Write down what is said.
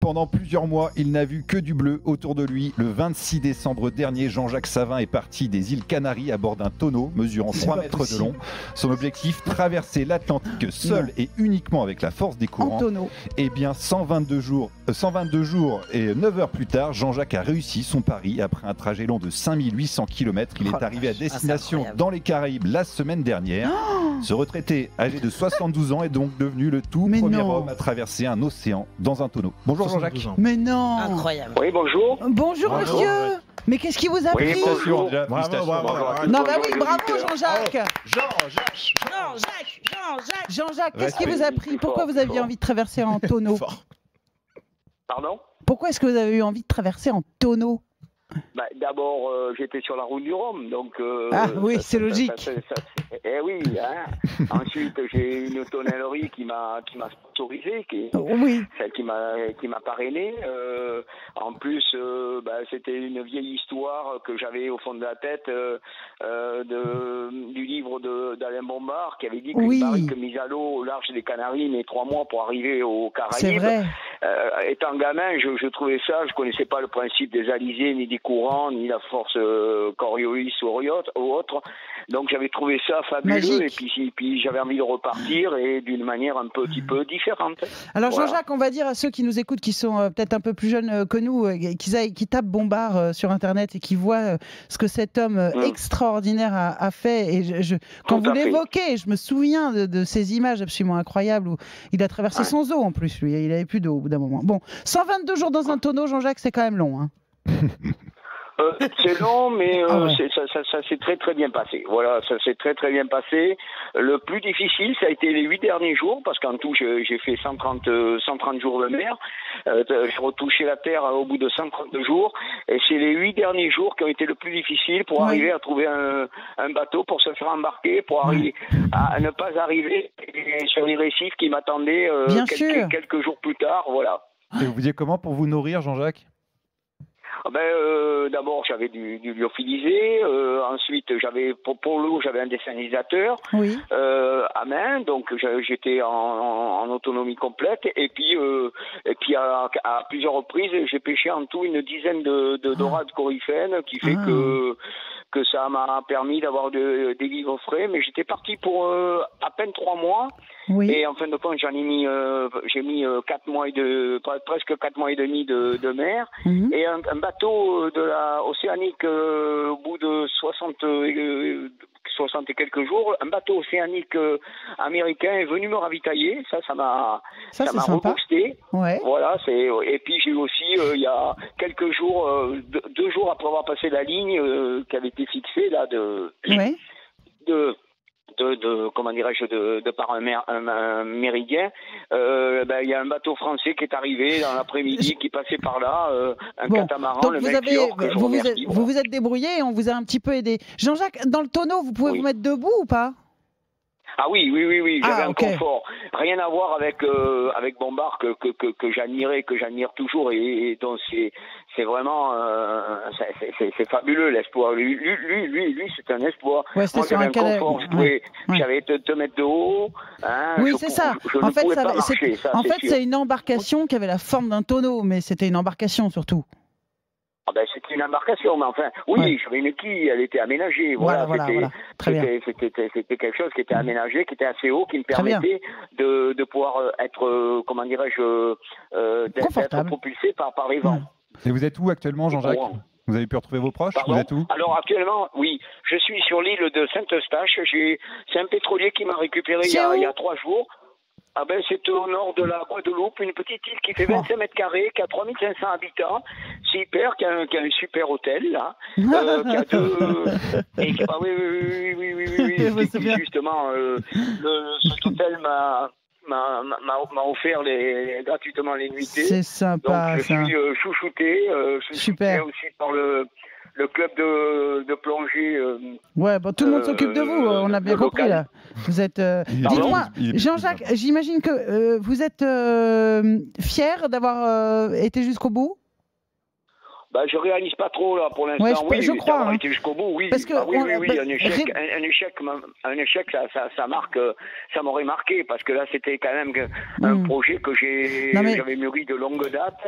pendant plusieurs mois, il n'a vu que du bleu autour de lui. Le 26 décembre dernier, Jean-Jacques Savin est parti des îles Canaries à bord d'un tonneau mesurant 3 mètres de long. Son objectif, traverser l'Atlantique seul et uniquement avec la force des courants. Eh bien, 122 jours et 9 heures plus tard, Jean-Jacques a réussi son pari après un trajet long de 5800 km. Il est arrivé à destination dans les Caraïbes la semaine dernière. Ce retraité, âgé de 72 ans, est donc devenu le tout premier homme à traverser un océan dans un tonneau. Bonjour Jean-Jacques. Mais non. Incroyable. Oui, bonjour. Bonjour monsieur. Mais qu'est-ce qui vous a pris? Bonjour. Non, bah oui, bravo Jean-Jacques. Jean-Jacques, qu'est-ce qui vous a pris? Pourquoi vous aviez envie de traverser en tonneau? Pardon? Pourquoi est-ce que vous avez eu envie de traverser en tonneau? D'abord, j'étais sur la route du Rhum, donc... oui, c'est logique. Eh oui, hein. Ensuite, j'ai une tonnellerie qui m'a sponsorisé, celle qui m'a parrainé. En plus, c'était une vieille histoire que j'avais au fond de la tête du livre d'Alain Bombard, qui avait dit qu'une barrique mise à l'eau au large des Canaries met 3 mois pour arriver aux Caraïbes. C'est vrai. Étant gamin, je trouvais ça, je connaissais pas le principe des alizés, ni des courants, ni la force Coriolis ou autre. Donc j'avais trouvé ça fabuleux. Et puis j'avais envie de repartir et d'une manière un petit peu différente. Alors Jean-Jacques, on va dire à ceux qui nous écoutent, qui sont peut-être un peu plus jeunes que nous, qui tapent Bombard sur Internet et qui voient ce que cet homme extraordinaire a fait. Et quand vous l'évoquez, je me souviens de ces images absolument incroyables où il a traversé sans eau en plus, lui. Il n'avait plus d'eau au bout d'un moment. Bon, 122 jours dans un tonneau, Jean-Jacques, c'est quand même long. Hein. C'est long, mais ça s'est très très bien passé. Voilà, ça s'est très très bien passé. Le plus difficile, ça a été les 8 derniers jours, parce qu'en tout, j'ai fait 130 jours de mer. J'ai retouché la terre au bout de 132 jours. Et c'est les 8 derniers jours qui ont été le plus difficiles pour arriver à trouver un bateau pour se faire embarquer, pour arriver à ne pas arriver sur les récifs qui m'attendaient quelques jours plus tard. Voilà. Et vous faisiez comment pour vous nourrir, Jean-Jacques? D'abord j'avais du lyophilisé, ensuite j'avais pour l'eau j'avais un dessalinisateur à main, donc j'étais en autonomie complète et puis à plusieurs reprises j'ai pêché en tout une dizaine de dorades coryphènes qui fait que ça m'a permis d'avoir des vivres frais, mais j'étais parti pour à peine 3 mois. Et en fin de compte, j'ai mis 4 mois presque 4 mois et demi de mer et un bateau de la océanique au bout de 60 et quelques jours, un bateau océanique américain est venu me ravitailler. Ça m'a reboosté. Voilà, et puis j'ai eu aussi il y a quelques jours, 2 jours après avoir passé la ligne qui avait été fixée là comment dirais-je, de par un méridien, il y a un bateau français qui est arrivé dans l'après-midi, qui passait par là, un catamaran, donc le Melchior, vous vous êtes débrouillé et on vous a un petit peu aidé. Jean-Jacques, dans le tonneau, vous pouvez vous mettre debout ou pas? Ah oui, j'avais un confort. Rien à voir avec Bombard que j'admire toujours et dont c'est vraiment c'est fabuleux l'espoir. Lui c'est un espoir. Moi j'avais un confort, j'avais te mettre de haut. C'est ça. En fait, c'est une embarcation qui avait la forme d'un tonneau, mais c'était une embarcation surtout. C'était une embarcation, mais enfin, j'avais une quille, elle était aménagée. C'était quelque chose qui était aménagé, qui était assez haut, qui me permettait de pouvoir être, comment dirais-je, d'être propulsé par les vents. Et vous êtes où actuellement, Jean-Jacques? Vous avez pu retrouver vos proches? Vous êtes où? Alors actuellement, je suis sur l'île de Saint-Eustache. C'est un pétrolier qui m'a récupéré il y a 3 jours. C'est au nord de la Guadeloupe, une petite île qui fait 25 mètres carrés, qui a 3500 habitants. C'est hyper, qui a un super hôtel, là. Qui a justement, cet hôtel m'a offert gratuitement les nuitées. C'est sympa. Donc, je suis chouchouté. Je suis chouchouté aussi par le club de plongée. Tout le monde s'occupe de vous, on a bien compris là. Vous êtes. Dites-moi, Jean-Jacques, j'imagine que vous êtes fier d'avoir été jusqu'au bout. Je réalise pas trop là pour l'instant. Je crois. D'avoir été jusqu'au bout, Parce que un échec, ça marque, ça m'aurait marqué parce que là c'était quand même un projet que j'avais mûri de longue date.